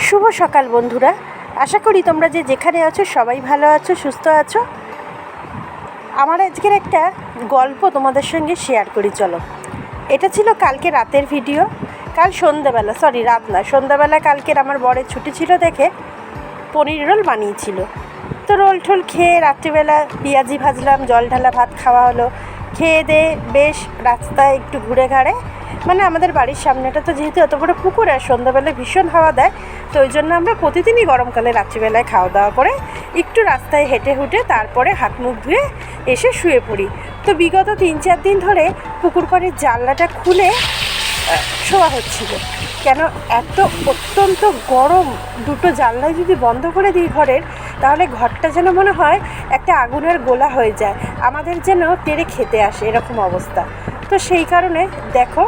শুভ সকাল বন্ধুরা, আশা করি তোমরা যেখানে আছো সবাই ভালো আছো, সুস্থ আছো। আমার আজকের একটা গল্প তোমাদের সঙ্গে শেয়ার করি। চলো, এটা ছিল কালকে রাতের ভিডিও। কাল সন্ধ্যাবেলা, রাত না, সন্ধ্যাবেলা কালকের আমার বরের ছুটি ছিল দেখে পনির রোল বানিয়েছিল। তো রোল টোল খেয়ে রাত্রিবেলা পেঁয়াজি ভাজলাম, জল ঢালা ভাত খাওয়া হলো। খেয়ে দিয়ে বেশ রাস্তায় একটু ঘুরে ঘাড়ে, আমাদের বাড়ির সামনেটা তো যেহেতু এত বড় পুকুর আর সন্ধ্যাবেলায় ভীষণ হাওয়া দেয়, তো ওই জন্য আমরা প্রতিদিনই গরমকালে রাত্রিবেলায় খাওয়া দাওয়া করে একটু রাস্তায় হেঁটে হুটে তারপরে হাত মুখ ধুয়ে এসে শুয়ে পড়ি। তো বিগত 3-4 দিন ধরে পুকুর পাড়ের জানলাটা খুলে শোয়া হচ্ছিল। কেন এত অত্যন্ত গরম, দুটো জানলায় যদি বন্ধ করে দিই ঘরের, তাহলে ঘরটা যেন মনে হয় একটা আগুনের গোলা হয়ে যায়, আমাদের যেন তেড়ে খেতে আসে এরকম অবস্থা। তো সেই কারণে দেখো,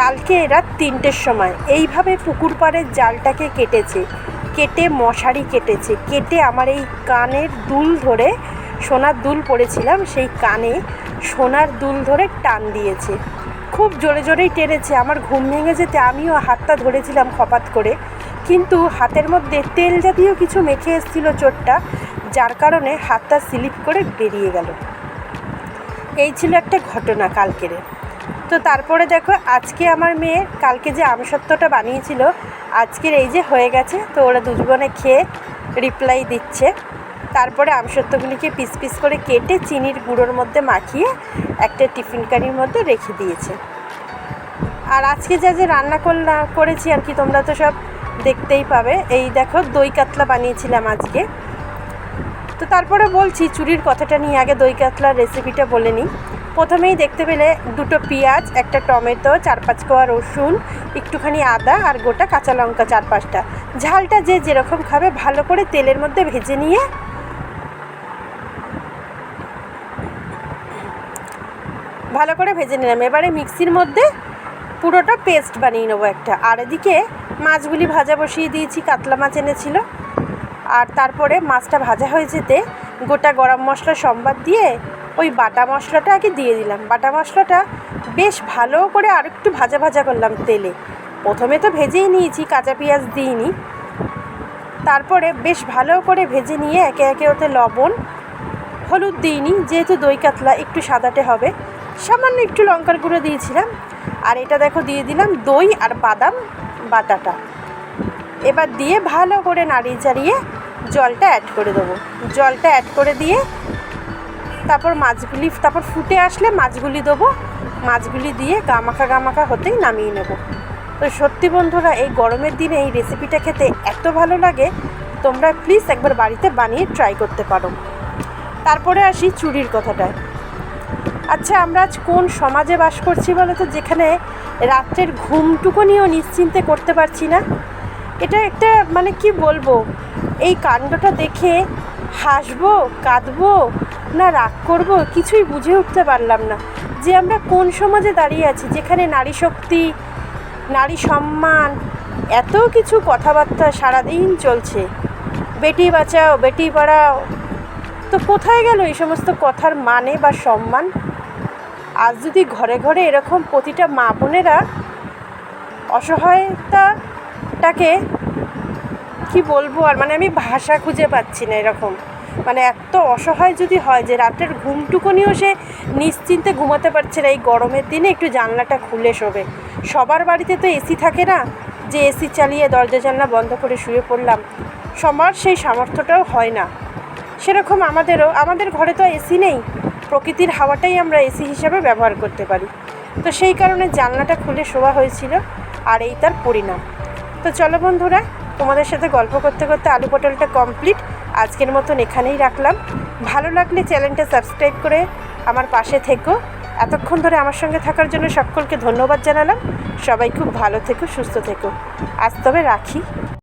কালকে এরা 3টের সময় এইভাবে পুকুর পাড়ের জালটাকে কেটে মশারি কেটে আমার এই কানের দুল ধরে, সোনার দুল পরেছিলাম, সেই কানে সোনার দুল ধরে টান দিয়েছে। খুব জোরে জোরেই টেনেছে, আমার ঘুম ভেঙে যেতে আমিও হাতটা ধরেছিলাম খপাত করে, কিন্তু হাতের মধ্যে তেল জাতীয় কিছু মেখে এসেছিল চোটটা, যার কারণে হাতটা স্লিপ করে বেরিয়ে গেল। এই ছিল একটা ঘটনা কালকের। তো তারপরে দেখো, আজকে আমার মেয়ে কালকে যে আমসত্ত্বটা বানিয়েছিল, আজকের এই যে হয়ে গেছে। তো ওরা দুজনে খেয়ে রিপ্লাই দিচ্ছে। তারপরে আমসত্ত্বগুলিকে পিস পিস করে কেটে চিনির গুঁড়োর মধ্যে মাখিয়ে একটা টিফিন কারির মধ্যে রেখে দিয়েছে। আর আজকে যা রান্না করেছি আর কি, তোমরা তো সব দেখতেই পাবে। এই দেখো, দই কাতলা বানিয়েছিলাম আজকে। তো তারপরে বলছি চুরির কথাটা নিয়ে, আগে দই কাতলার রেসিপিটা বলে নিই। প্রথমেই দেখতে পেলে 2টো পেঁয়াজ, একটা টমেটো, 4-5 কোয়া রসুন, একটুখানি আদা আর গোটা কাঁচা লঙ্কা 4-5টা। ঝালটা যে যেরকম খাবে ভালো করে তেলের মধ্যে ভেজে নিলাম। এবারে মিক্সির মধ্যে পুরোটা পেস্ট বানিয়ে নেবো একটা। আর এদিকে মাছগুলি ভাজা বসিয়ে দিয়েছি, কাতলা মাছ এনেছিল। আর তারপরে মাছটা ভাজা হয়ে যেতে গোটা গরম মশলা সম্বাদ দিয়ে ওই বাটা মশলাটা আগে দিয়ে দিলাম। বাটা মশলাটা বেশ ভালো করে আর একটু ভাজা ভাজা করলাম তেলে। প্রথমে তো ভেজেই নিয়েছি, কাঁচা পেঁয়াজ দিইনি। তারপরে বেশ ভালো করে ভেজে নিয়ে একে একে ওতে লবণ হলুদ দিইনি, যেহেতু দই কাতলা একটু সাদাটে হবে, সামান্য একটু লঙ্কার গুঁড়ো দিয়েছিলাম। আর এটা দেখো দিয়ে দিলাম দই আর বাদাম বাটাটা। এবার দিয়ে ভালো করে নাড়িয়ে চাড়িয়ে জলটা অ্যাড করে দেবো। জলটা অ্যাড করে দিয়ে তারপর ফুটে আসলে মাছগুলি দেবো। মাছগুলি দিয়ে গামাখা হতেই নামিয়ে নেব। তো সত্যি বন্ধুরা, এই গরমের দিনে এই রেসিপিটা খেতে এত ভালো লাগে, তোমরা প্লিজ একবার বাড়িতে বানিয়ে ট্রাই করতে পারো। তারপরে আসি চুরির কথাটায়। আচ্ছা, আমরা আজ কোন সমাজে বাস করছি বলো তো, যেখানে রাত্রের ঘুমটুকুনিও নিশ্চিন্তে করতে পারছি না? এটা একটা কি বলবো, এই কাণ্ডটা দেখে হাসবো, কাঁদবো না রাগ করব, কিছুই বুঝে উঠতে পারলাম না যে আমরা কোন সমাজে দাঁড়িয়ে আছি, যেখানে নারী শক্তি, নারী সম্মান, এত কিছু কথাবার্তা সারাদিন চলছে, বেটি বাঁচাও বেটি পড়াও। তো কোথায় গেল এই সমস্ত কথার মানে বা সম্মান? আজ যদি ঘরে ঘরে এরকম প্রতিটা মা বোনেরা অসহায়তাটাকে কি বলবো আর, আমি ভাষা খুঁজে পাচ্ছি না। এরকম এত অসহায় যদি হয় যে রাতের ঘুমটুকুনিও সে নিশ্চিন্তে ঘুমাতে পারছে না, এই গরমের দিনে একটু জানলাটা খুলে শোবে। সবার বাড়িতে তো এসি থাকে না যে এসি চালিয়ে দরজা জানলা বন্ধ করে শুয়ে পড়লাম, সবার সেই সামর্থ্যটাও হয় না। সেরকম আমাদের ঘরে তো এসি নেই, প্রকৃতির হাওয়াটাই আমরা এসি হিসাবে ব্যবহার করতে পারি। তো সেই কারণে জানলাটা খুলে শোয়া হয়েছিল, আর এই তার পরিণাম। তো চলো বন্ধুরা, তোমাদের সাথে গল্প করতে করতে আলু পটলটা কমপ্লিট। আজকের মতন এখানেই রাখলাম। ভালো লাগলে চ্যানেলটা সাবস্ক্রাইব করে আমার পাশে থেকো। এতক্ষণ ধরে আমার সঙ্গে থাকার জন্য সকলকে ধন্যবাদ জানালাম। সবাই খুব ভালো থেকো, সুস্থ থেকো। আজ তবে রাখি।